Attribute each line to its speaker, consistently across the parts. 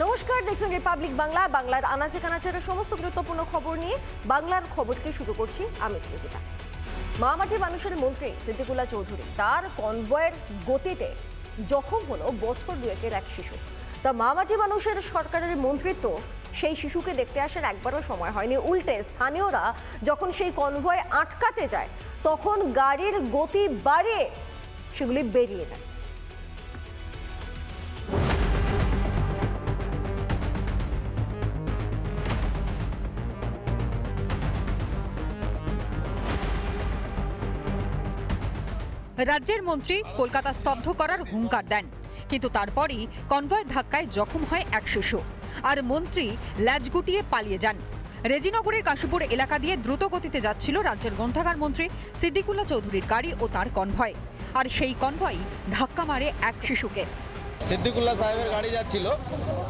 Speaker 1: নমস্কার, দেখছেন রিপাবলিক বাংলা। বাংলার আনাচে কানাচের সমস্ত গুরুত্বপূর্ণ খবর নিয়ে বাংলার খবরকে শুরু করছি আমি সুজিতা। মামাটি মানুষের মন্ত্রী সিদ্দিকুল্লাহ চৌধুরী তার কনভয়ের গতিতে জখম হলো বছর দুয়েকের এক শিশু। তা মামাটি মানুষের সরকারের মন্ত্রিত্ব সেই শিশুকে দেখতে আসার একবারও সময় হয়নি। উল্টে স্থানীয়রা যখন সেই কনভয় আটকাতে যায় তখন গাড়ির গতি বাড়িয়ে সেগুলি বেরিয়ে যায়।
Speaker 2: রাজ্যের মন্ত্রী কলকাতা স্তব্ধ করার হুঙ্কার দেন, কিন্তু তারপরই কনভয় ধাক্কায় জখম হয় এক শিশু, আর মন্ত্রী ল্যাজ গুটিয়ে পালিয়ে যান। রেজিনগরের কাশীপুর এলাকা দিয়ে দ্রুত গতিতে যাচ্ছিল রাজ্যের গ্রন্থাগার মন্ত্রী সিদ্দিকুল্লাহ চৌধুরীর গাড়ি ও তার কনভয়, আর সেই কনভয় ধাক্কা মারে এক শিশুকে।
Speaker 3: সিদ্দিকুল্লাহ সাহেবের গাড়ি যাচ্ছিল,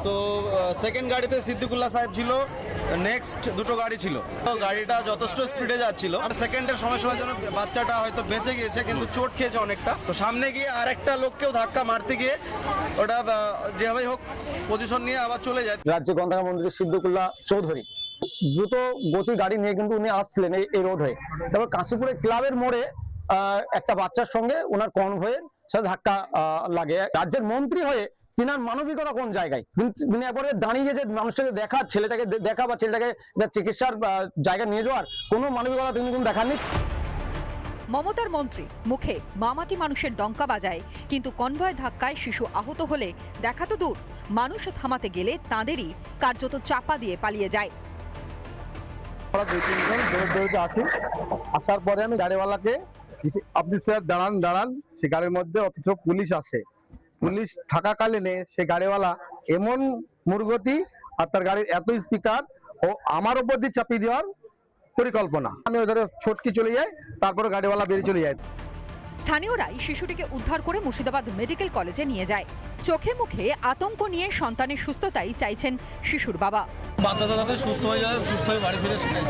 Speaker 3: তো সেকেন্ড গাড়িতে সিদ্দিকুল্লাহ সাহেব ছিল, নেক্সট দুটো গাড়ি ছিল। তো গাড়িটা যথেষ্ট স্পিডে যাচ্ছিল, আর সেকেন্ডের সময় জন্য বাচ্চাটা হয়তো বেঁচে গিয়েছে, কিন্তু চোট খেয়েছে অনেকটা। তো সামনে গিয়ে আর একটা লোককেও ধাক্কা মারতে গিয়ে ওটা যেভাবেই হোক পজিশন নিয়ে আবার চলে যায়।
Speaker 4: রাজ্যের গ্রন্থাগার মন্ত্রী সিদ্দিকুল্লাহ চৌধুরী দ্রুত গতির গাড়ি নিয়ে কিন্তু উনি আসছিলেন এই রোড হয়ে। তারপর কাশীপুরের ক্লাবের মোড়ে একটা বাচ্চার সঙ্গে ওনার কনভয়ের সাথে ধাক্কা লাগে। রাজ্যের মন্ত্রী হয়ে তিনার মানবিকতা কোন জায়গায়? তিনি একবারে দাঁড়িয়ে যে মানুষটাকে দেখা, ছেলেটাকে দেখা বা ছেলেটাকে চিকিৎসার জায়গায় নিয়ে যাওয়ার কোনো মানবিকতা তিনি কিন্তু দেখাননি।
Speaker 2: মমতার মন্ত্রী মুখে মামাটি মানুষের ডঙ্কা বাজায়, কিন্তু কনভয় ধাক্কায় শিশু আহত হলে দেখা তো দূর, মানুষ থামাতে গেলে তাঁদেরই কার্যত চাপা দিয়ে পালিয়ে যায়।
Speaker 5: আমরা 2-3 জন দৌড়ে আসি, আসার পরে আমি গাড়িওয়ালাকে, আপনি স্যার দাঁড়ান, সে গাড়ির মধ্যে অথচ পুলিশ আসে। পুলিশ থাকাকালীনে সে গাড়িওয়ালা এমন মূর্গতি আর তার গাড়ির এত স্পিকার, ও আমার উপর দিয়ে চাপিয়ে দেওয়ার পরিকল্পনা। আমি ওদের ছটকি চলে যাই, তারপরে গাড়িওয়ালা বেরিয়ে চলে যায়।
Speaker 2: স্থানীয়রাই শিশুটিকে উদ্ধার করে মুর্শিদাবাদ মেডিকেল কলেজে নিয়ে যায়। চোখে মুখে আতঙ্ক নিয়ে সন্তানের সুস্থতাই চাইছেন শিশুর বাবা।
Speaker 3: বাচ্চাটা যাতে সুস্থ হয়ে যায়, সুস্থ হয়ে বাড়ি ফিরে শুনে।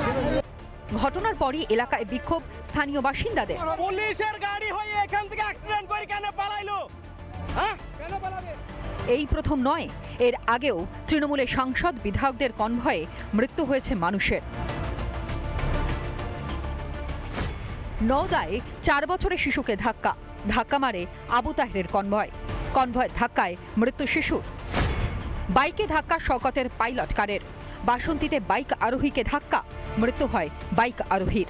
Speaker 2: ঘটনার পরই এলাকায় বিক্ষোভ স্থানীয় বাসিন্দাদের।
Speaker 6: পুলিশের গাড়ি হয়ে এখান থেকে অ্যাক্সিডেন্ট করে কেন পালাইলো? হ্যাঁ, কেন পালাবে?
Speaker 2: এই প্রথম নয়, এর আগেও তৃণমূলের সাংসদ বিধায়কদের কনভয়ে মৃত্যু হয়েছে মানুষের। নওদায় 4 বছরের শিশুকে ধাক্কা মারে আবু তাহেরের কনভয় ধাক্কায় মৃত্যু শিশুর। বাইকে ধাক্কা শওকতের পাইলট কারের। বাসন্তীতে বাইক আরোহীকে ধাক্কা, মৃত্যু হয় বাইক আরোহীর।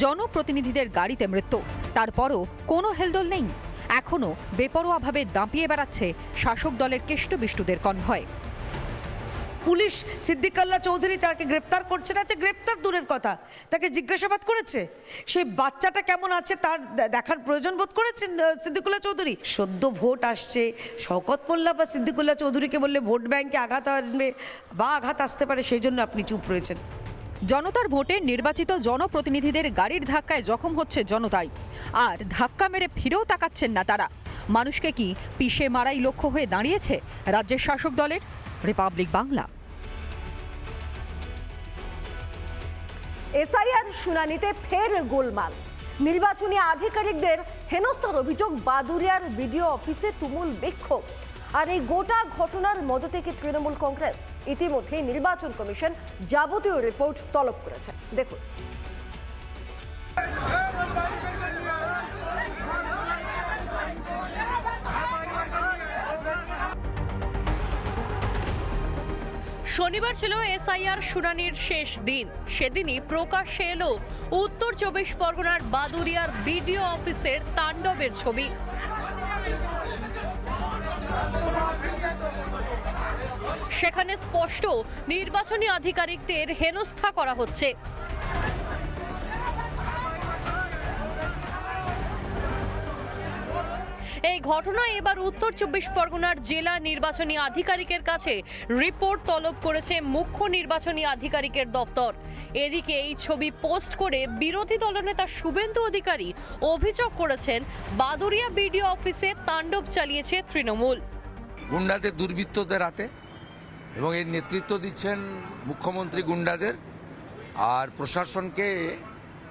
Speaker 2: জনপ্রতিনিধিদের গাড়িতে মৃত্যু, তারপরও কোনো হেলদোল নেই। এখনো বেপরোয়াভাবে দাপিয়ে বেড়াচ্ছে শাসক দলের কেষ্টবিষ্টুদের কনভয়।
Speaker 7: পুলিশ সিদ্দিকুল্লাহ চৌধুরী তাকে গ্রেপ্তার করছে না, গ্রেপ্তার দূরের কথা, তাকে জিজ্ঞাসাবাদ করেছে। সেই বাচ্চাটা কেমন আছে তার দেখার প্রয়োজন বোধ করেছেন সিদ্দিকুল্লাহ চৌধুরী? সদ্য ভোট আসছে, শওকত মোল্লা বা সিদ্দিকুল্লাহ চৌধুরীকে বললে ভোট ব্যাংকে আঘাত আসবে বা আঘাত আসতে পারে, সেই জন্য আপনি চুপ রয়েছেন।
Speaker 2: জনতার ভোটে নির্বাচিত জনপ্রতিনিধিদের গাড়ির ধাক্কায় জখম হচ্ছে জনতাই, আর ধাক্কা মেরে ফিরেও তাকাচ্ছেন না তারা। মানুষকে কি পিষে মারাই লক্ষ্য হয়ে দাঁড়িয়েছে রাজ্যের শাসক দলের? রিপাবলিক বাংলা।
Speaker 1: এসআইআর শুনানিতে ফের গোলমাল। নির্বাচনী আধিকারিকদের হেনস্থার অভিযোগ, বাদুড়িয়ার বিডিও অফিসে তুমুল বিক্ষোভ। আর এই গোটা ঘটনার মধ্য থেকে তৃণমূল কংগ্রেস ইতিমধ্যে নির্বাচন কমিশন যাবতীয় রিপোর্ট তলব করেছে। দেখুন।
Speaker 8: শনিবার ছিল এসআইআর শুনানির শেষ দিন। সেদিনই প্রকাশ্যে এলো উত্তর 24 পরগনার বাদুড়িয়ার বিডিও অফিসের তাণ্ডবের ছবি। সেখানে স্পষ্ট নির্বাচনী আধিকারিকদের হেনস্থা করা হচ্ছে। এই ঘটনায় এবার উত্তর 24 পরগনার জেলা নির্বাচনী আধিকারিকের কাছে রিপোর্ট তলব করেছে মুখ্য নির্বাচনী আধিকারিকের দপ্তর। এদিকে এই ছবি পোস্ট করে বিরোধী দলনেতা শুভেন্দু অধিকারী অভিযোগ করেছেন বাদুড়িয়া বিডিও অফিসে তাণ্ডব চালিয়েছে তৃণমূল।
Speaker 9: গুন্ডাদের, দুর্বৃত্তদের হাতে, এবং এর নেতৃত্ব দিচ্ছেন মুখ্যমন্ত্রী গুন্ডাদের, আর প্রশাসনকে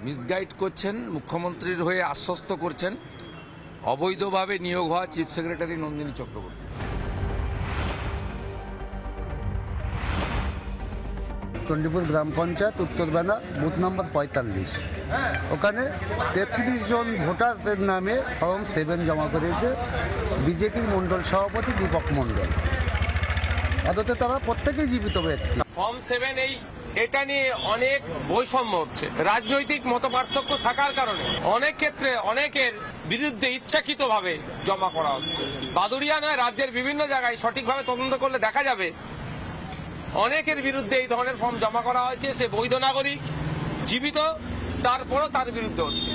Speaker 9: মিসগাইড করছেন, মুখ্যমন্ত্রীর হয়ে আশ্বস্ত করছেন অবৈধভাবে নিয়োগ হওয়া চিফ সেক্রেটারি নন্দিনী চক্রবর্তী।
Speaker 5: চণ্ডীপুর গ্রাম পঞ্চায়েত উত্তরবেলা বুথ নম্বর 45। ওখানে 33 জন ভোটারদের নামে ফর্ম 7 জমা করেছে বিজেপির মণ্ডল সভাপতি দীপক মণ্ডল। আদতে তারা প্রত্যেকেই জীবিত ব্যক্তি।
Speaker 6: ফর্ম 7 এটা নিয়ে অনেক বৈষম্য হচ্ছে, রাজনৈতিক মতপার্থক্য থাকার কারণে অনেক ক্ষেত্রে অনেকের বিরুদ্ধে ইচ্ছাকৃতভাবে জমা করা হচ্ছে। বাদুড়িয়া নয়, রাজ্যের বিভিন্ন জায়গায় সঠিকভাবে তদন্ত করলে দেখা যাবে অনেকের বিরুদ্ধে এই ধরনের ফর্ম জমা করা হয়েছে। সে বৈধ নাগরিক, জীবিত, তারপরও তার বিরুদ্ধে হচ্ছে।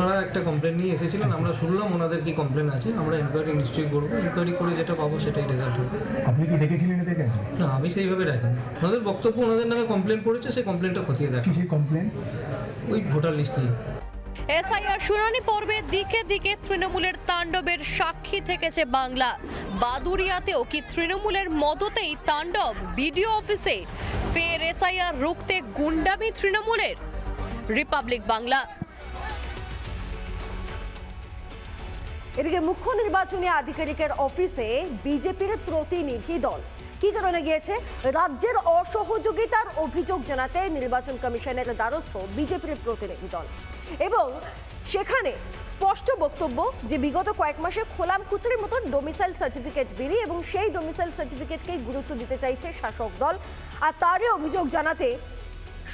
Speaker 10: ওনারা একটা কমপ্লেন নিয়ে এসেছিলেন, আমরা শুনলাম ওনাদের কি কমপ্লেন আছে, আমরা ইনকোয়ারি নিশ্চয়ই করবো, ইনকোয়ারি করে যেটা পাবো সেটাই রেজাল্ট হবে।
Speaker 11: আপনি কি দেখেছিলেন এদেরকে?
Speaker 10: না, আমি সেইভাবে রাখিনি। ওনাদের বক্তব্য ওনাদের নামে কমপ্লেন পড়েছে, সেই কমপ্লেনটা খতিয়ে দেখা।
Speaker 11: কি সেই কমপ্লেন?
Speaker 10: ওই ভোটার লিস্ট নিয়ে।
Speaker 8: এসআইআর শুনানি পর্বে দিকে দিকে তৃণমূলের তাণ্ডবের সাক্ষী থেকেছে বাংলা। বাদুড়িয়াতেও কি তৃণমূলের মদতেই তাণ্ডব বিডিও অফিসে? ফের এসআইআর রুখতে গুন্ডামি তৃণমূলের? রিপাবলিক বাংলা।
Speaker 1: এদিকে মুখ্য নির্বাচনী আধিকারিকের অফিসে বিজেপির প্রতিনিধি দল কি কারণে গিয়েছে? রাজ্যের অসহযোগিতার অভিযোগ জানাতে নির্বাচন কমিশনের দ্বারস্থ বিজেপির প্রতিনিধি দল, এবং সেখানে স্পষ্ট বক্তব্য যে বিগত কয়েক মাসে খোলাম কুচুরির মতো ডোমিসাইল সার্টিফিকেট বিলি, এবং সেই ডোমিসাইল সার্টিফিকেটকেই গুরুত্ব দিতে চাইছে শাসক দল। আর তারই অভিযোগ জানাতে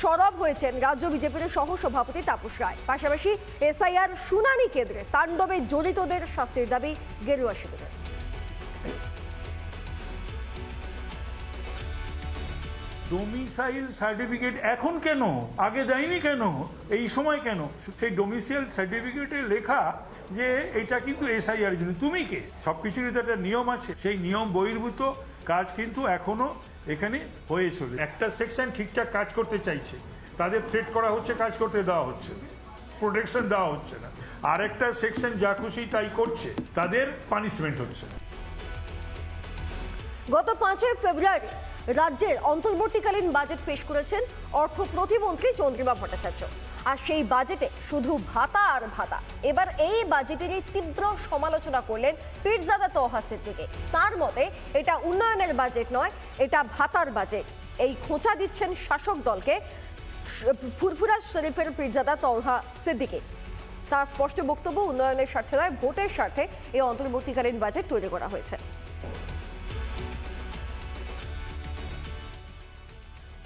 Speaker 1: সরব হয়েছেন রাজ্য বিজেপির সহ সভাপতি তাপস রায়। পাশাপাশি এসআইআর শুনানি কেন্দ্রে তাণ্ডবে জড়িতদের শাস্তির দাবি গেরুয়া শিবিরের।
Speaker 12: ডোমিসাইল সার্টিফিকেট এখন কেন, আগে দেয়নি কেন, এই সময় কেন? সেই ডোমিসাইল সার্টিফিকেটে লেখা যে এটা কিন্তু এসআইআর জন্য। তুমি কে? সবকিছুরই তো একটা নিয়ম আছে, সেই নিয়ম বহির্ভূত কাজ কিন্তু এখনো এখানে হয়ে চলে। একটা সেকশন ঠিকঠাক কাজ করতে চাইছে, তাদের থ্রেট করা হচ্ছে, কাজ করতে দেওয়া হচ্ছে, প্রোটেকশন দেওয়া হচ্ছে না। আর একটা সেকশন যা খুশি তাই করছে, তাদের পানিশমেন্ট হচ্ছে।
Speaker 1: গত 5 ফেব্রুয়ারি রাজ্যের অন্তর্বর্তীকালীন বাজেট পেশ করেছেন অর্থ প্রতিমন্ত্রী চন্দ্রিমা ভট্টাচার্য। আর সেই বাজেটে শুধু ভাতা আর ভাতা। এবার এই বাজেটেরই তীব্র সমালোচনা করলেন পীরজাদা তোহা সিদ্দিকী। তার মতে এটা উন্নয়নের বাজেট নয়, এটা ভাতার বাজেট। এই খোঁচা দিচ্ছেন শাসক দলকে ফুরফুরা শরীফের পীরজাদা তোহা সিদ্দিকী। তার স্পষ্ট বক্তব্য, উন্নয়নের স্বার্থে নয়, ভোটের স্বার্থে এই অন্তর্বর্তীকালীন বাজেট তৈরি করা হয়েছে।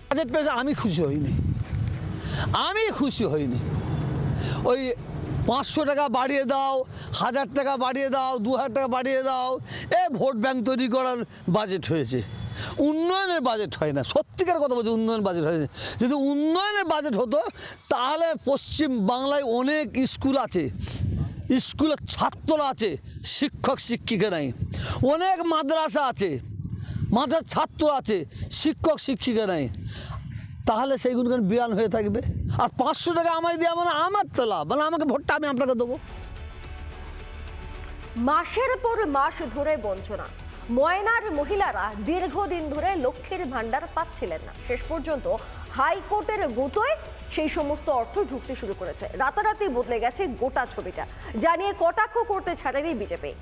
Speaker 13: বাজেট পেশ আমি খুশি হইনি। ওই 500 টাকা বাড়িয়ে দাও, 1000 টাকা বাড়িয়ে দাও, 2000 টাকা বাড়িয়ে দাও, ভোট ব্যাংক তৈরি করার বাজেট হয়েছে। উন্নয়নের বাজেট হয় না। সত্যিকার কথা বলছি, উন্নয়ন বাজেট হয়নি। যদি উন্নয়নের বাজেট হতো তাহলে পশ্চিম বাংলায় অনেক স্কুল আছে, স্কুলের ছাত্ররা আছে, শিক্ষক শিক্ষিকা নাই। অনেক মাদ্রাসা আছে, মাদ্রাসার ছাত্র আছে, শিক্ষক শিক্ষিকা নাই। তাহলে সেইগুলো কেন বিরান হয়ে থাকবে? আর 500 টাকা আমায় দেওয়া মানে আমার তো লাভ, মানে আমাকে ভোটটা আমি আপনাকে দেবো।
Speaker 1: মাসের পর মাস ধরে বঞ্চনা। ময়নার মহিলারা দীর্ঘদিন ধরে লক্ষ্মীর ভান্ডার পাচ্ছিলেন না। শেষ পর্যন্ত হাইকোর্টের গুতোয় সেই সমস্ত অর্থ ঢুকতে শুরু করেছে। রাতারাতি বদলে গেছে গোটা ছবিটা, জানিয়ে কটাক্ষ করতে ছাড়েনি বিজেপি।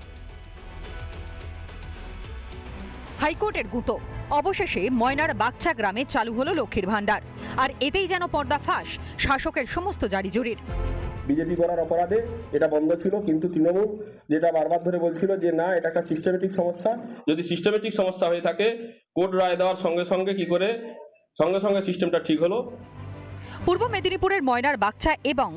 Speaker 2: হাইকোর্টের গুঁতো। অবশেষে ময়নার বাগচা গ্রামে চালু হলো লক্ষ্মীর ভান্ডার। আর এতেই যেন পর্দাফাঁস শাসকের সমস্ত জারিজুরির।
Speaker 14: বিজেপি করার অপরাধে এটা বন্ধ ছিল, কিন্তু তৃণমূল যেটা বারবার ধরে বলছিল যে না, এটা একটা সিস্টেমেটিক সমস্যা। যদি সিস্টেমেটিক সমস্যা হয়ে থাকে, কোর্ট রায় দেওয়ার সঙ্গে সঙ্গে কি করে সঙ্গে সঙ্গে সিস্টেমটা ঠিক হলো।
Speaker 2: পূর্ব মেদিনীপুরের ময়নার বাগচা এবং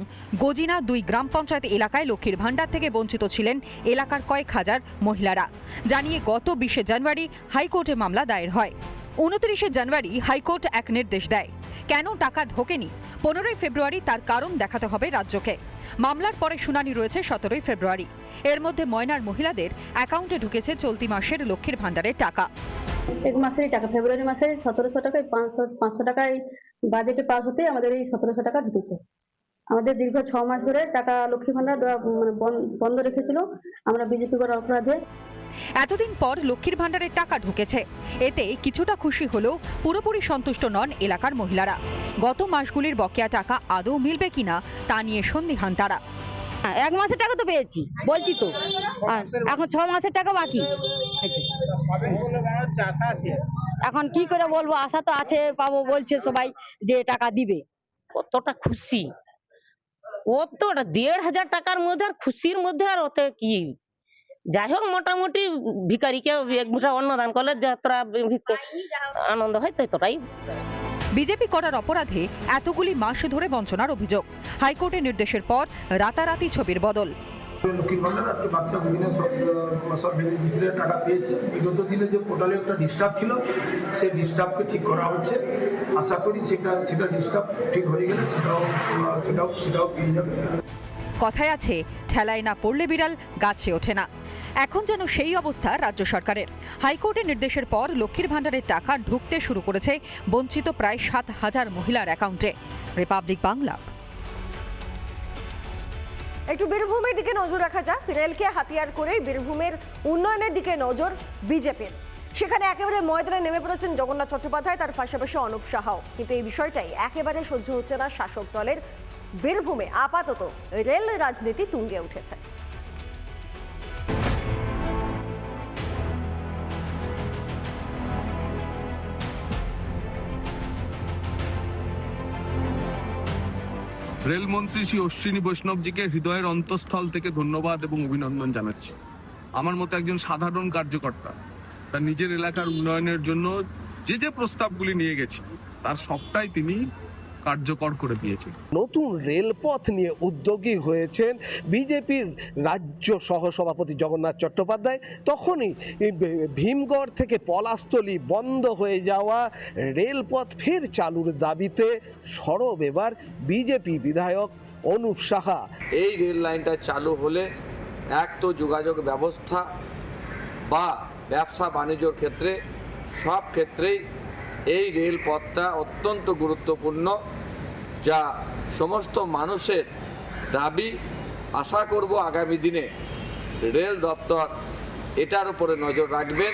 Speaker 2: গজিনা 2 গ্রাম পঞ্চায়েত এলাকায় লক্ষ্মীর ভান্ডার থেকে বঞ্চিত ছিলেন এলাকার কয়েক হাজার মহিলারা। জানিয়ে গত 20 জানুয়ারি হাইকোর্টে মামলা দায়ের হয়। 29 জানুয়ারি হাইকোর্ট এক নির্দেশ দেয়, কেন টাকা ঢোকেনি 15 ফেব্রুয়ারি তার কারণ দেখাতে হবে রাজ্যকে। মামলার পরে শুনানি রয়েছে 17 ফেব্রুয়ারি। এর মধ্যে ময়নার মহিলাদের অ্যাকাউন্টে ঢুকেছে চলতি মাসের লক্ষ্মীর ভান্ডারের টাকা।
Speaker 15: এক মাসের টাকা, ফেব্রুয়ারি মাসে 1700 টাকায় 500 টাকায় বাজেটে পাস হতে আমাদের এই 1700 টাকা ঢুকেছে। আমাদের দীর্ঘ 6 মাস ধরে টাকা লক্ষ্মী ভান্ডার বন্ধ রেখেছিল আমরা বিজেপি করার অপরাধে।
Speaker 2: এতদিন পর লক্ষ্মীর ভান্ডারের টাকা ঢুকেছে, এতে কিছুটা খুশি হলেও পুরোপুরি সন্তুষ্ট নন এলাকার মহিলারা। গত মাসগুলির বকেয়া টাকা আদৌ মিলবে কিনা তা নিয়ে সন্দিহান তারা।
Speaker 15: 1 মাসের টাকা তো পেয়েছি বলছি তো, আর এখন 6 মাসের টাকা বাকি। এখন কি করে বলবো, আশা তো আছে, পাবো বলছে সবাই যে টাকা দিবে।
Speaker 11: কতটা খুশি, ও তো 1,500 টাকার মধ্যে আর খুশির মধ্যে আর ওতে কি, যাই হোক মোটামুটি ভিখারিকে এক মুঠা অন্নদান করলে যতটা আনন্দ হয় ততটাই।
Speaker 2: বিজেপি করার অপরাধে এতগুলি মাস ধরে বঞ্চনার অভিযোগ। হাইকোর্টের নির্দেশের পর রাতারাতি ছবির বদল।
Speaker 10: লক্ষ্মীর ভান্ডার আজকে বাচ্চা বিভিন্ন সব বেনিফিশিয়ারি টাকা পেয়েছে। বিগত দিনে যে পোর্টালে একটা ডিস্টার্ব ছিল, সেই ডিস্টার্বকে ঠিক করা হচ্ছে। আশা করি সেটা ডিস্টার্ব ঠিক হয়ে গেলে সেটাও পেয়ে যাবে।
Speaker 2: কথায় আছে, ঠেলায় না পড়লে বিড়াল গাছে ওঠে না। এখন যেন সেই অবস্থা রাজ্য সরকারের। হাইকোর্টের নির্দেশের পর লক্ষ্মীর ভান্ডারের টাকা ঢুকতে শুরু করেছে বঞ্চিত প্রায় 7,000 মহিলার অ্যাকাউন্টে। রিপাবলিক বাংলা।
Speaker 1: একটু বীরভূমের দিকে নজর রাখা যাক। রেলকে হাতিয়ার করে বীরভূমের উন্নয়নের দিকে নজর বিজেপির। সেখানে একেবারে ময়দানে নেমে পড়েছেন জগন্নাথ চট্টোপাধ্যায়, তার পাশাপাশি অনুপ সাহাও। কিন্তু এই বিষয়টাই একেবারে সহ্য হচ্ছে না শাসক দলের। বীরভূমে আপাতত রেল রাজনীতি তুঙ্গে উঠেছে।
Speaker 6: রেলমন্ত্রী শ্রী অশ্বিনী বৈষ্ণবজিকে হৃদয়ের অন্তঃস্থল থেকে ধন্যবাদ এবং অভিনন্দন জানাচ্ছি। আমার মতো একজন সাধারণ কার্যকর্তা তার নিজের এলাকার উন্নয়নের জন্য যে প্রস্তাবগুলি নিয়ে গেছে তার সবটাই তিনি কার্যকর করে দিয়েছেন।
Speaker 5: নতুন রেলপথ নিয়ে উদ্যোগী হয়েছেন বিজেপির রাজ্য সহসভাপতি জগন্নাথ চট্টোপাধ্যায়। তখনই ভীমগড় থেকে পলাশতলী বন্ধ হয়ে যাওয়া রেলপথ ফের চালুর দাবিতে সরব এবার বিজেপি বিধায়ক অনুপ সাহা।
Speaker 9: এই রেল লাইনটা চালু হলে এক তো যোগাযোগ ব্যবস্থা বা ব্যবসা বাণিজ্যর ক্ষেত্রে সব ক্ষেত্রেই এই রেলপথটা অত্যন্ত গুরুত্বপূর্ণ, যা সমস্ত মানুষের দাবি। আশা করব আগামী দিনে রেল দপ্তর এটার উপরে নজর রাখবেন।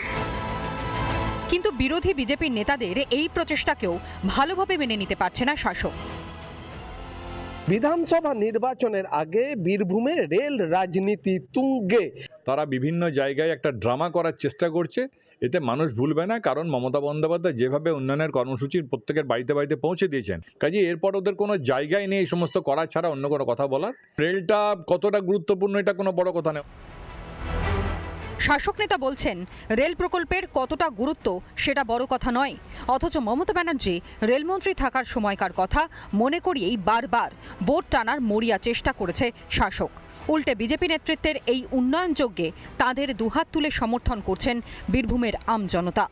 Speaker 2: কিন্তু বিরোধী বিজেপির নেতাদের এই প্রচেষ্টাকেও ভালোভাবে মেনে নিতে পারছে না শাসক।
Speaker 5: বিধানসভা নির্বাচনের আগে বীরভূমে রেল রাজনীতি তুঙ্গে।
Speaker 16: তারা বিভিন্ন জায়গায় একটা ড্রামা করার চেষ্টা করছে, এতে মানুষ ভুলবে না। কারণ মমতা বন্দ্যোপাধ্যায় যেভাবে উন্নয়নের কর্মসূচির প্রত্যেকের বাড়িতে বাড়িতে পৌঁছে দিয়েছেন, কাজে এরপর ওদের কোনো জায়গায় নেই এই সমস্ত করা ছাড়া অন্য কোনো কথা বলার। রেলটা কতটা গুরুত্বপূর্ণ এটা কোনো বড় কথা নয়।
Speaker 2: শাসক নেতা বলছেন রেল প্রকল্পের কতটা গুরুত্ব সেটা বড় কথা নয়, অথচ মমতা ব্যানার্জি রেলমন্ত্রী থাকার সময়কার কথা মনে করিয়েই বারবার বোট টানার মরিয়া চেষ্টা করেছে শাসক। উল্টে বিজেপি নেতৃত্বের এই উন্নয়ন যজ্ঞে তাঁদের দুহাত তুলে সমর্থন করছেন বীরভূমের আমজনতা।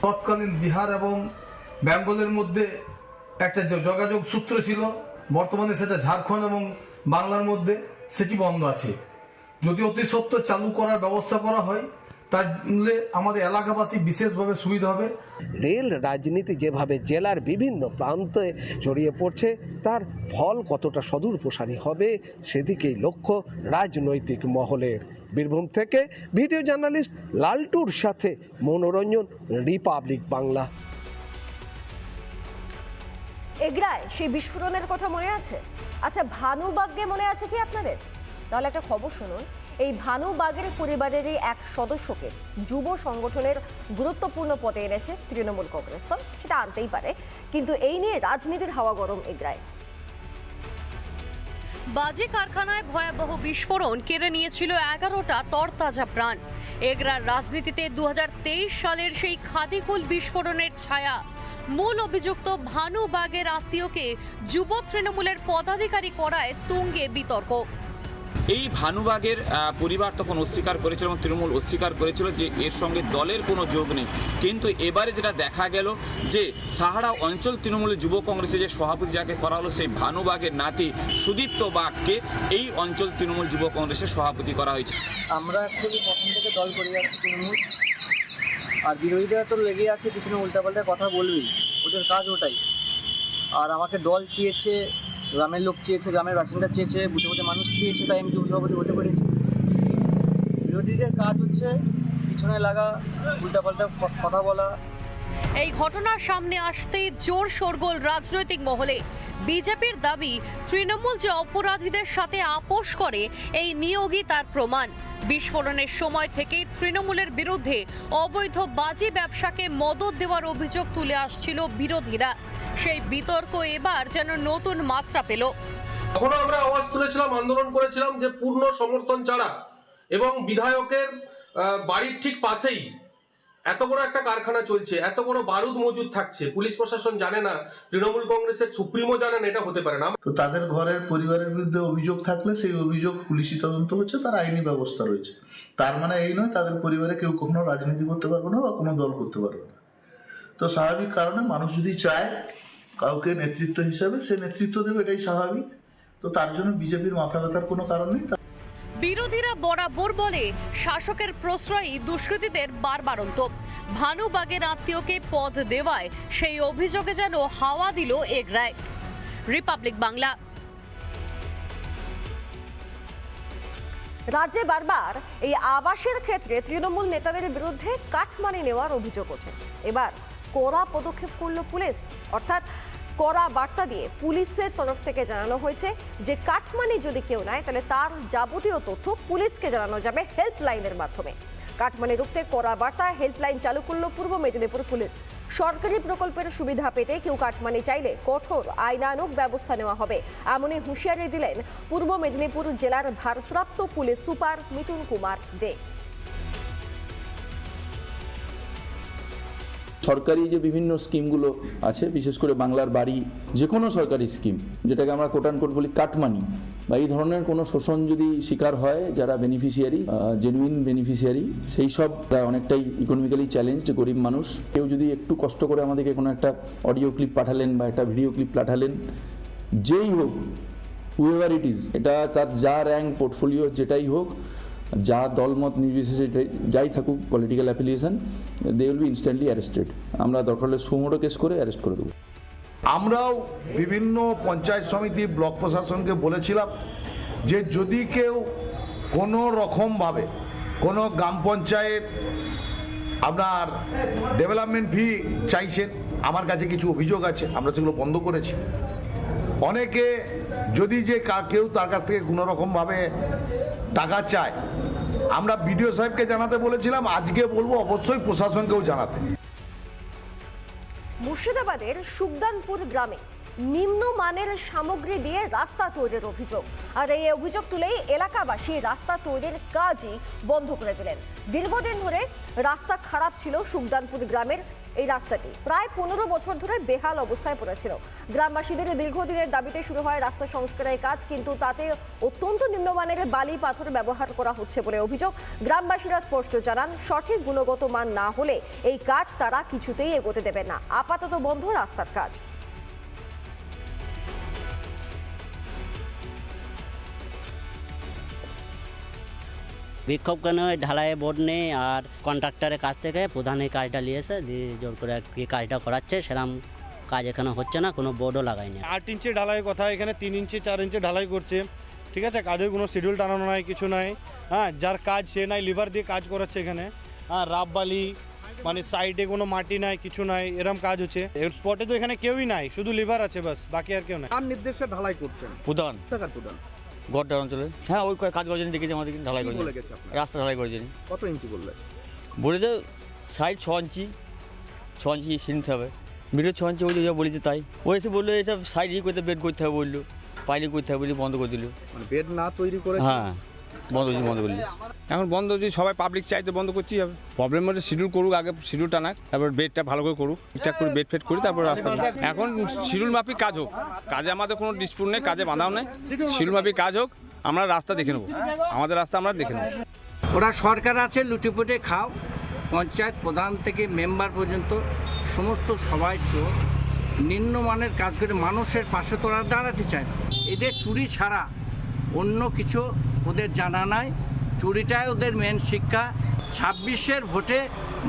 Speaker 10: তৎকালীন বিহার এবং বেঙ্গলের মধ্যে একটা যোগাযোগ সূত্র ছিল, বর্তমানে সেটা ঝাড়খণ্ড এবং বাংলার মধ্যে সেটি বন্ধ আছে। যদি অতি সত্ত্বর চালু করার ব্যবস্থা করা হয় তাহলে আমাদের এলাকাবাসী বিশেষভাবে সুবিধা হবে।
Speaker 5: রেল রাজনীতি যেভাবে জেলার বিভিন্ন প্রান্তে ছড়িয়ে পড়ছে, তার ফল কতটা সদূর প্রসারী হবে সেদিকেই লক্ষ্য রাজনৈতিক মহলের। বীরভূম থেকে ভিডিও জার্নালিস্ট লালটুর সাথে মনোরঞ্জন, রিপাবলিক বাংলা।
Speaker 1: এগরায় সেই বিস্ফোরণের কথা মনে আছে? আচ্ছা, ভানুবাগকে মনে আছে কি আপনাদের? তাহলে একটা খবর শুনুন। এই ভানুবাগের পরিবারেরই এক সদস্যকে যুব সংগঠনের গুরুত্বপূর্ণ পদে এনেছে তৃণমূল কংগ্রেস দল। সেটা আনতেই পারে, কিন্তু এই নিয়ে রাজনীতির হাওয়া গরম এগরায়।
Speaker 8: বাজে কারখানায় ভয়াবহ বিস্ফোরণ কেড়ে নিয়েছিল 11টা তরতাজা প্রাণ। এগরার রাজনীতিতে 2023 সালের সেই খাদিকুল বিস্ফোরণের ছায়া। মূল অভিযুক্ত ভানুবাগের আত্মীয়কে যুব তৃণমূলের পদাধিকারী করায় তুঙ্গে বিতর্ক।
Speaker 17: এই ভানুবাগের পরিবার তখন অস্বীকার করেছিল এবং তৃণমূল অস্বীকার করেছিল যে এর সঙ্গে দলের কোনো যোগ নেই। কিন্তু এবারে যেটা দেখা গেল যে সাহারা অঞ্চল তৃণমূলের যুব কংগ্রেসের যে সভাপতি যাকে করা হলো, সেই ভানুবাগের নাতি সুদীপ্ত বাগকে এই অঞ্চল তৃণমূল যুব কংগ্রেসের সভাপতি করা হয়েছে।
Speaker 18: আমরা অ্যাকচুয়ালি প্রথম থেকে দল করে যাচ্ছি তৃণমূল, আর বিরোধীরা তো লেগে আছে পিছনে উল্টাপাল্টা কথা বলবেই, ওদের কাজ ওটাই। আর আমাকে দল চেয়েছে, গ্রামের লোক চেয়েছে, গ্রামের বাসিন্দা চেয়েছে, বুঝে বুঝে মানুষ চেয়েছে, তাই আমি যুব সভাপতি হতে পেরেছি। বিরোধীদের কাজ হচ্ছে পিছনে লাগা, উল্টাপাল্টা কথা বলা।
Speaker 8: এই ঘটনার সামনে আসতেই জোর শোরগোল রাজনৈতিক মহলে। বিজেপির দাবি তৃণমূল যে অপরাধীদের সাথে আপোষ করে এই নিয়োগই তার প্রমাণ। বিস্ফোরণের সময় থেকেই তৃণমূলের বিরুদ্ধে অবৈধ বাজি ব্যবসাকে মদদ দেওয়ার অভিযোগ তুলে আসছিল বিরোধীরা। সেই বিতর্ক এবার যেন নতুন মাত্রা পেল।
Speaker 14: তখনও আমরা আওয়াজ তুলেছিলাম, আন্দোলন করেছিলাম যে পূর্ণ সমর্থন ছাড়া এবং বিধায়কের বাড়ির ঠিক পাশেই এত বড় একটা কারখানা চলছে, এত বড় বারুদ মজুদ থাকছে, পুলিশ প্রশাসন জানে না, তৃণমূল কংগ্রেসের সুপ্রিমো জানে না, এটা হতে পারে না।
Speaker 5: তো তাদের ঘরের পরিবারের বিরুদ্ধে অভিযোগ থাকলে সেই অভিযোগ পুলিশি তদন্ত হচ্ছে, তার আইনি ব্যবস্থা রয়েছে। তার মানে এই নয় তাদের পরিবারে কেউ কখনো রাজনীতি করতে পারবে না বা কোনো দল করতে পারবে না। তো স্বাভাবিক কারণে মানুষ যদি চায় কাউকে নেতৃত্ব হিসেবে, সে নেতৃত্ব দেবে, এটাই স্বাভাবিক। তো তার জন্য বিজেপির মাথা ব্যথার কোনো কারণ নেই।
Speaker 8: বিরোধীরা বরাবর বলে শাসকের প্রশ্রয়ই দুষ্কৃতীদের বারবারন্ত। ভানুবাগের আত্মীয়কে পদ দেওয়ায় সেই অভিযোগে যেন হাওয়া দিল এগরায়। রিপাবলিক বাংলা।
Speaker 1: রাজ্যে বারবার এই আবাসের ক্ষেত্রে তৃণমূল নেতাদের বিরুদ্ধে কাটমানি নেওয়ার অভিযোগ ওঠে। এবার কড়া পদক্ষেপ করল পুলিশ, অর্থাৎ কড়া বার্তা দিয়ে পুলিশের তরফ থেকে জানানো হয়েছে যে কাটমানি যদি কেউ নেয় তাহলে তার যাবতীয় তথ্য পুলিশকে জানানো যাবে হেল্পলাইনের মাধ্যমে। কাটমানি রুখতে কড়া বার্তা হেল্পলাইন চালু করল পূর্ব মেদিনীপুর পুলিশ। সরকারি প্রকল্পের সুবিধা পেতে কেউ কাটমানি চাইলে কঠোর আইনানুগ ব্যবস্থা নেওয়া হবে, এমনই হুঁশিয়ারি দিলেন পূর্ব মেদিনীপুর জেলার ভারপ্রাপ্ত পুলিশ সুপার মিঠুন কুমার দে।
Speaker 19: সরকারি যে বিভিন্ন স্কিমগুলো আছে, বিশেষ করে বাংলার বাড়ি, যে কোনো সরকারি স্কিম যেটাকে আমরা কোট অ্যান্ড কোট বলি কাটমানি, বা এই ধরনের কোনো শোষণ যদি শিকার হয় যারা বেনিফিশিয়ারি, জেনুইন বেনিফিশিয়ারি, সেই সব অনেকটাই ইকোনমিক্যালি চ্যালেঞ্জড গরিব মানুষ, কেউ যদি একটু কষ্ট করে আমাদেরকে কোনো একটা অডিও ক্লিপ পাঠালেন বা একটা ভিডিও ক্লিপ পাঠালেন, যেই হোক, হুএভার ইট ইজ, এটা তার যা র্যাঙ্ক পোর্টফোলিও যেটাই হোক, যা দলমত নির্বিশেষে যাই থাকুক, political affiliation, they will be instantly arrested. আমরা দরকার হলে সুমোটো কেস করে অ্যারেস্ট করে দেবো।
Speaker 5: আমরাও বিভিন্ন পঞ্চায়েত সমিতি, ব্লক প্রশাসনকে বলেছিলাম যে যদি কেউ কোনো রকমভাবে কোনো গ্রাম পঞ্চায়েত আপনার ডেভেলপমেন্ট ফি চাইছেন, আমার কাছে কিছু অভিযোগ আছে, আমরা সেগুলো বন্ধ করেছি। অনেকে যদি যে কেউ তার কাছ থেকে কোনো রকমভাবে টাকা চায়, আমরা বিডিও সাহেবকে জানাতে বলেছিলাম, আজকে বলবো অবশ্যই প্রশাসনকেও জানাতে।
Speaker 1: মুর্শিদাবাদের সুখদানপুর গ্রামে নিম্নমানের সামগ্রী দিয়ে রাস্তা তৈরির অভিযোগ, আর এই অভিযোগ তুলেই এলাকাবাসী রাস্তা তৈরির কাজই বন্ধ করে দিলেন। দীর্ঘদিন ধরে রাস্তা খারাপ ছিল সুখদানপুর গ্রামের এই রাস্তাটি, প্রায় 15 বছর ধরে বেহাল অবস্থায় পড়েছিল। গ্রামবাসীদের দীর্ঘদিনের দাবিতে শুরু হয় রাস্তা সংস্কারের কাজ, কিন্তু তাতে অত্যন্ত নিম্নমানের বালি পাথর ব্যবহার করা হচ্ছে বলে অভিযোগ। গ্রামবাসীরা স্পষ্ট জানান, সঠিক গুণগত মান না হলে এই কাজ তারা কিছুতেই এগোতে দেবে না। আপাতত বন্ধ রাস্তার কাজ।
Speaker 18: বিক্ষোভ কেন, ঢালাই বোর্ড নেই, আর কন্ট্রাক্টরের কাছ থেকে প্রধান এই কাজটা নিয়েছে, দিয়ে জোর করে এই কাজটা করাচ্ছে। সেরকম কাজ এখানে হচ্ছে না, কোনো বোর্ডও লাগায়নি।
Speaker 3: 8 ইঞ্চি ঢালাই কথা, এখানে 3 ইঞ্চি 4 ইঞ্চি ঢালাই করছে, ঠিক আছে। কাজের কোনো শিডিউল টানানো নাই, কিছু নাই। হ্যাঁ, যার কাজ সে নাই, লিভার দিয়ে কাজ করাচ্ছে এখানে। হ্যাঁ, রাব বালি, মানে সাইডে কোনো মাটি নাই, কিছু নাই, এরকম কাজ হচ্ছে। স্পটে তো এখানে কেউই নাই, শুধু লিভার আছে বাস, বাকি আর কেউ নাই।
Speaker 5: তার নির্দেশে ঢালাই করছেন
Speaker 3: প্রধান
Speaker 5: প্রধান
Speaker 3: গড়ডার অঞ্চলে। হ্যাঁ, ওই কাজ করেছেন, দেখেছি আমাদের ঢালাই করেছেন, রাস্তা ঢালাই করেছেন।
Speaker 5: কত ইঞ্চি বললেন?
Speaker 3: বলে তো সাইড 6 ইঞ্চি, 6 ইঞ্চি সিনতে হবে, মিডিও 6 ইঞ্চি, ওই যা বলেছে তাই। ও এসে বললো এসব সাইড করতে, বেড করতে হবে বললো, পাইলে করতে হবে বলে বন্ধ করে দিল।
Speaker 5: মানে বেড না তৈরি করে?
Speaker 3: হ্যাঁ, বন্ধ করলি। এখন বন্ধ যদি সবাই পাবলিক চাইতে বন্ধ করতেই হবে। প্রবলেম হচ্ছে শিডিউল করুক, আগে শিডিউল টানাক, তারপর বেডটা ভালো করে করুক, ঠিকঠাক করে বেড ফেড করি, তারপর রাস্তা। এখন শিডিউল মাফিক কাজ হোক, কাজে আমাদের কোনো ডিসপুট নেই, কাজে বাঁধাও নেই, শিডিউল মাফিক কাজ হোক, আমরা রাস্তা দেখে নেবো, আমাদের রাস্তা আমরা দেখে নেবো।
Speaker 18: ওরা সরকার আছে, লুটেপুটে খাও। পঞ্চায়েত প্রধান থেকে মেম্বার পর্যন্ত সমস্ত সবাই চোর, নিম্নমানের কাজ করে মানুষের পাশে তো ওরা দাঁড়াতে চায় না। এদের চুরি ছাড়া অন্য কিছু ওদের জানা নাই, চুরিটাই ওদের মেন শিক্ষা। 26-এর ভোটে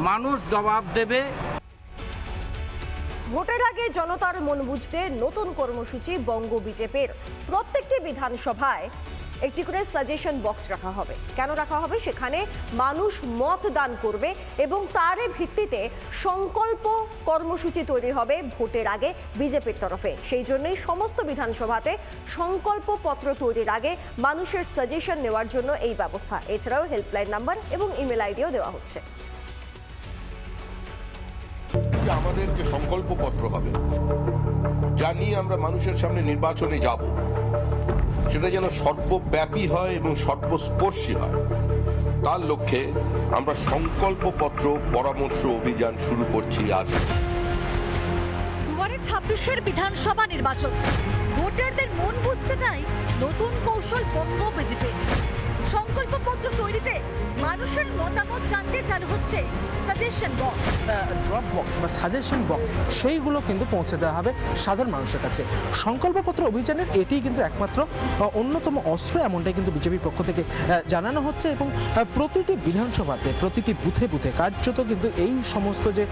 Speaker 18: মানুষ জবাব দেবে।
Speaker 1: ভোটের আগে জনতার মন বুঝতে নতুন কর্মসূচি বঙ্গ বিজেপির। প্রত্যেকটি বিধানসভায় একটি করে সাজেশন বক্স রাখা হবে। কেন রাখা হবে? সেখানে মানুষ মত দান করবে এবং তারই ভিত্তিতে সংকল্প কর্মসূচি তৈরি হবে ভোটের আগে বিজেপির তরফে। সেই জন্যই সমস্ত বিধানসভাতে সংকল্প পত্র তৈরির আগে মানুষের সাজেশন নেওয়ার জন্য এই ব্যবস্থা। এছাড়াও হেল্পলাইন নাম্বার এবং ইমেল আইডিও দেওয়া হচ্ছে।
Speaker 20: আমাদের যে সংকল্প পত্র হবে, যা নিয়ে আমরা মানুষের সামনে নির্বাচনে যাব, সেটা যেন সর্বব্যাপী হয় এবং সর্বস্পর্শী হয়। তার লক্ষ্যে আমরা সংকল্প পত্র পরামর্শ অভিযান শুরু করছি আজ।
Speaker 2: 2026 বিধানসভা নির্বাচন, ভোটারদের মন বুঝতে চাই নতুন কৌশল বঙ্গ বিজেপি। সংকল্প পত্র তৈরিতে মানুষের মতামত জানতে চালু হচ্ছে সাজেশন বক্স।
Speaker 21: ড্রপ বক্স বা সাজেশন বক্স সেইগুলো কিন্তু পৌঁছে দেওয়া হবে সাধারণ মানুষের কাছে। সংকল্পপত্র অভিযানের এটি কিন্তু একমাত্র অন্যতম অস্ত্র, এমনটাই কিন্তু বিজেপির পক্ষ থেকে জানানো হচ্ছে। এবং প্রতিটি বিধানসভাতে প্রতিটি বুথে বুথে কার্যত কিন্তু এই সমস্ত যে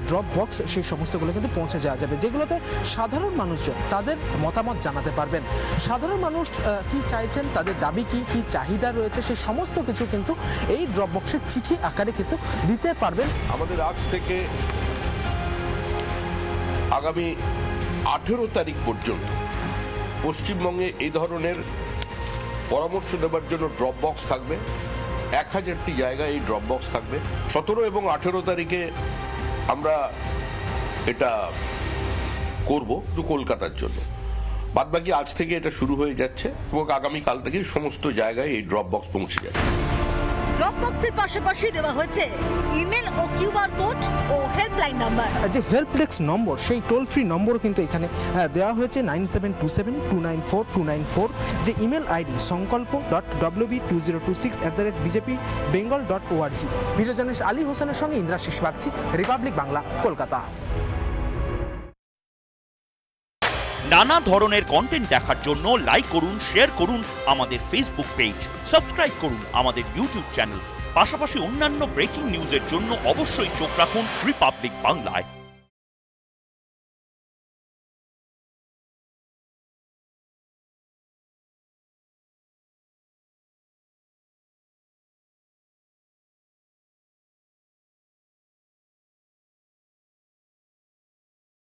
Speaker 21: ড্রপ বক্স সেই সমস্তগুলো কিন্তু পৌঁছে যাওয়া যাবে, যেগুলোতে সাধারণ মানুষজন তাদের মতামত জানাতে পারবেন। সাধারণ মানুষ কি চাইছেন, তাদের দাবি কি কি চাহিদা রয়েছে, সেই সমস্ত কিছু কিন্তু এই ড্রপ বক্সের চিঠি আকারে কিন্তু দিতে পারবেন।
Speaker 20: আমাদের আজ থেকে আগামী 18 তারিখ পর্যন্ত পশ্চিমবঙ্গে এই ধরনের পরামর্শ দেওয়ার জন্য ড্রপ বক্স থাকবে। 1000টি জায়গায় এই ড্রপ বক্স থাকবে। 17 এবং 18 তারিখে আমরা এটা করব শুধু কলকাতার জন্য। বাদবাকি আজ থেকে এটা শুরু হয়ে যাচ্ছে এবং আগামীকাল থেকে সমস্ত জায়গায় এই ড্রপ বক্স পৌঁছে যাচ্ছে।
Speaker 2: ড্রপ বক্সের পাশাপাশি দেওয়া হয়েছে ইমেল ও কিউআর কোড ও হেল্পলাইন নাম্বার।
Speaker 21: যে হেল্প ডেস্ক নম্বর, সেই টোল ফ্রি নম্বরও কিন্তু এখানে দেওয়া হয়েছে 9727294294। যে email ID sankalpo.wb2026@bjpbengal.org। Video journalist Ali হোসেনের সঙ্গে ইন্দ্রাশিস বাগচি, রিপাবলিক বাংলা, কলকাতা।
Speaker 22: নানা ধরনের কন্টেন্ট দেখার জন্য লাইক করুন, শেয়ার করুন আমাদের ফেসবুক পেজ, সাবস্ক্রাইব করুন আমাদের ইউটিউব চ্যানেল। পাশাপাশি অন্যান্য ব্রেকিং নিউজের জন্য অবশ্যই চোখ রাখুন রিপাবলিক বাংলায়।